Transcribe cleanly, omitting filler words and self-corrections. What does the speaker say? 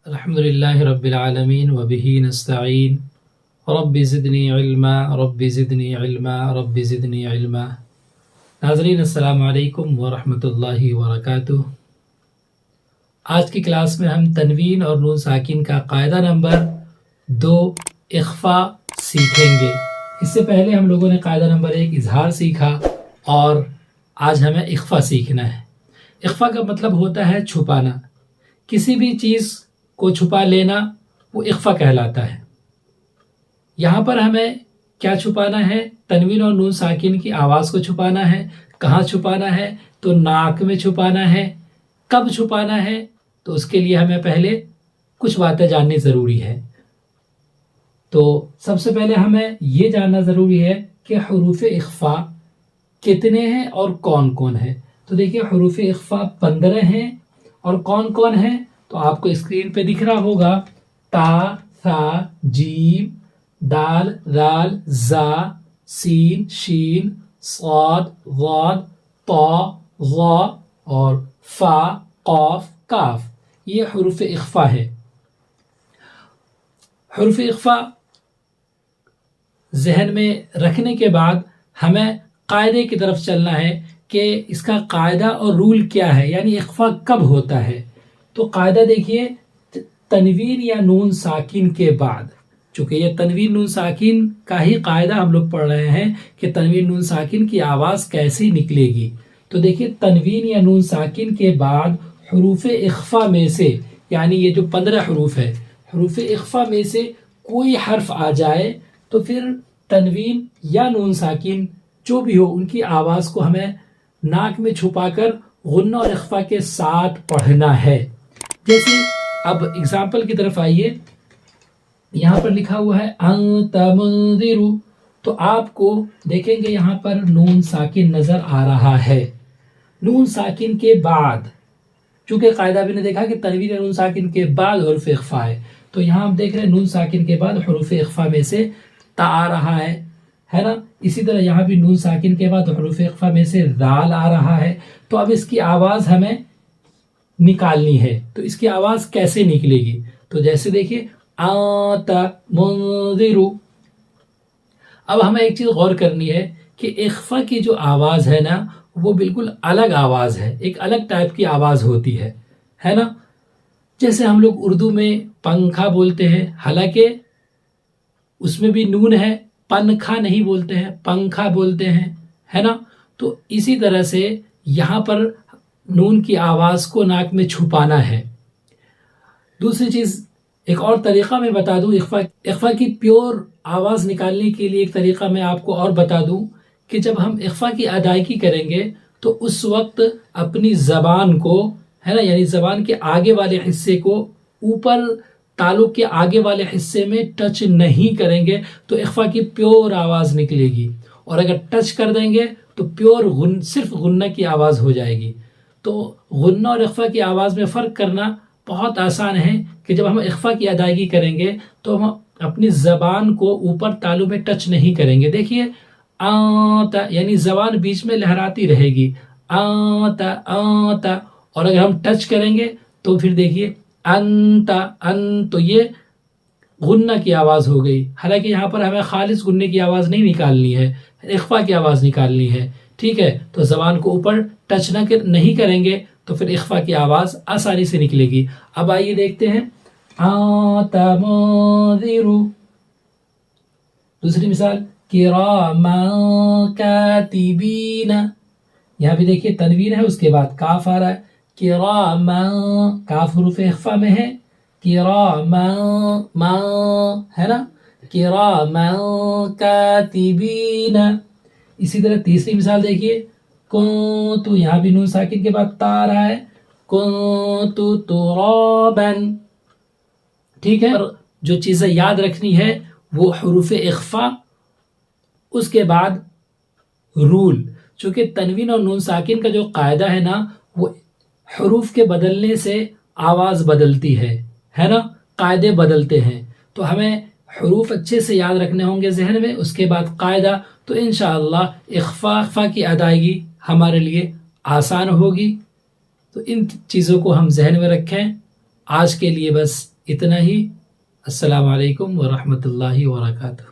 الحمدللہ رب العالمین وبہ نستعین رب زدنی علما رب زدنی علما رب زدنی علما۔ ناظرین السلام علیکم ورحمۃ اللہ وبرکاتہ۔ آج کی کلاس میں ہم تنوین اور نون ساکن کا قاعدہ نمبر 2 اخفا سیکھیں گے۔ اس سے پہلے ہم لوگوں نے قاعدہ نمبر 1 اظہار سیکھا اور آج ہمیں اخفا سیکھنا ہے۔ اخفا کا مطلب ہوتا ہے چھپانا، کسی بھی چیز کو چھپا لینا وہ اخفا کہلاتا ہے۔ یہاں پر ہمیں کیا چھپانا ہے؟ تنوین اور نون ساکن کی آواز کو چھپانا ہے۔ کہاں چھپانا ہے؟ تو ناک میں چھپانا ہے۔ کب چھپانا ہے؟ تو اس کے لیے ہمیں پہلے کچھ باتیں جاننی ضروری ہے۔ تو سب سے پہلے ہمیں یہ جاننا ضروری ہے کہ حروف اخفا کتنے ہیں اور کون کون ہیں۔ تو دیکھیے حروف اخفا 15 ہیں، اور کون کون ہیں تو آپ کو اسکرین پہ دکھ رہا ہوگا: تا، ثا، جیم، دال، ذال، زا، سین، شین، صاد، ضاد، طا، ظا اور فا، قاف، کاف۔ یہ حروف اخفا ہے۔ حروف اخفا ذہن میں رکھنے کے بعد ہمیں قاعدے کی طرف چلنا ہے کہ اس کا قاعدہ اور رول کیا ہے، یعنی اخفا کب ہوتا ہے۔ تو قاعدہ دیکھیے، تنوین یا نون ساکن کے بعد، چونکہ یہ تنوین نون ساکن کا ہی قاعدہ ہم لوگ پڑھ رہے ہیں کہ تنوین نون ساکن کی آواز کیسی نکلے گی۔ تو دیکھیے تنوین یا نون ساکن کے بعد حروف اخفا میں سے، یعنی یہ جو 15 حروف ہے، حروف اخفا میں سے کوئی حرف آ جائے تو پھر تنوین یا نون ساکن جو بھی ہو ان کی آواز کو ہمیں ناک میں چھپا کر غنہ اور اخفا کے ساتھ پڑھنا ہے۔ جیسے اب اگزامپل کی طرف آئیے، یہاں پر لکھا ہوا ہے انت منذر، تو آپ کو دیکھیں گے یہاں پر نون ساکن نظر آ رہا ہے۔ نون ساکن کے بعد، چونکہ قاعدہ بھی نے دیکھا کہ تنوین نون ساکن کے بعد حروف اخفا ہے، تو یہاں ہم دیکھ رہے ہیں نون ساکن کے بعد حروف اخفا میں سے تا آ رہا ہے نا۔ اسی طرح یہاں بھی نون ساکن کے بعد حروف اخفا میں سے ذال آ رہا ہے۔ تو اب اس کی آواز ہمیں نکالنی ہے، تو اس کی آواز کیسے نکلے گی؟ تو جیسے دیکھیے آت منذر۔ اب ہمیں ایک چیز غور کرنی ہے کہ اخفا کی جو آواز ہے نا وہ بالکل الگ آواز ہے، ایک الگ ٹائپ کی آواز ہوتی ہے نا۔ جیسے ہم لوگ اردو میں پنکھا بولتے ہیں، حالانکہ اس میں بھی نون ہے، پنکھا نہیں بولتے ہیں، پنکھا بولتے ہیں، ہے نا۔ تو اسی طرح سے یہاں پر نون کی آواز کو ناک میں چھپانا ہے۔ دوسری چیز، ایک اور طریقہ میں بتا دوں، اخفا کی پیور آواز نکالنے کے لیے ایک طریقہ میں آپ کو اور بتا دوں کہ جب ہم اخفا کی ادائیگی کریں گے تو اس وقت اپنی زبان کو، ہے نا، یعنی زبان کے آگے والے حصے کو اوپر تالو کے آگے والے حصے میں ٹچ نہیں کریں گے تو اخفا کی پیور آواز نکلے گی، اور اگر ٹچ کر دیں گے تو پیور صرف غنہ کی آواز ہو جائے گی۔ تو غنہ اور اخفا کی آواز میں فرق کرنا بہت آسان ہے کہ جب ہم اخفا کی ادائیگی کریں گے تو ہم اپنی زبان کو اوپر تالو میں ٹچ نہیں کریں گے۔ دیکھیے آتا، یعنی زبان بیچ میں لہراتی رہے گی، آتا آتا، اور اگر ہم ٹچ کریں گے تو پھر دیکھیے انتا ان، تو یہ غنہ کی آواز ہو گئی۔ حالانکہ یہاں پر ہمیں خالص غنے کی آواز نہیں نکالنی ہے، اخفا کی آواز نکالنی ہے، ٹھیک ہے۔ تو زبان کو اوپر ٹچ نہیں کریں گے تو پھر اخفا کی آواز آسانی سے نکلے گی۔ اب آئیے دیکھتے ہیں آتا منذر۔ دوسری مثال کراما کاتبین، یہاں بھی دیکھیے تنوین ہے، اس کے بعد کاف آ رہا ہے، کراما، کاف حروف اخفا میں ہے، کراما ما، ہے نا، کراما کاتبین۔ اسی طرح تیسری مثال دیکھیے کنت، یہاں بھی نون ساکن کے بعد تا آ رہا ہے، کنت ترابا، ٹھیک ہے۔ اور جو چیزیں یاد رکھنی ہے وہ حروف اخفا، اس کے بعد رول، چونکہ تنوین اور نون ساکن کا جو قاعدہ ہے نا وہ حروف کے بدلنے سے آواز بدلتی ہے نا، قاعدے بدلتے ہیں۔ تو ہمیں حروف اچھے سے یاد رکھنے ہوں گے ذہن میں، اس کے بعد قاعدہ، تو انشاءاللہ اخفا کی ادائیگی ہمارے لیے آسان ہوگی۔ تو ان چیزوں کو ہم ذہن میں رکھیں. آج کے لیے بس اتنا ہی. السلام علیکم ورحمۃ اللہ وبرکاتہ.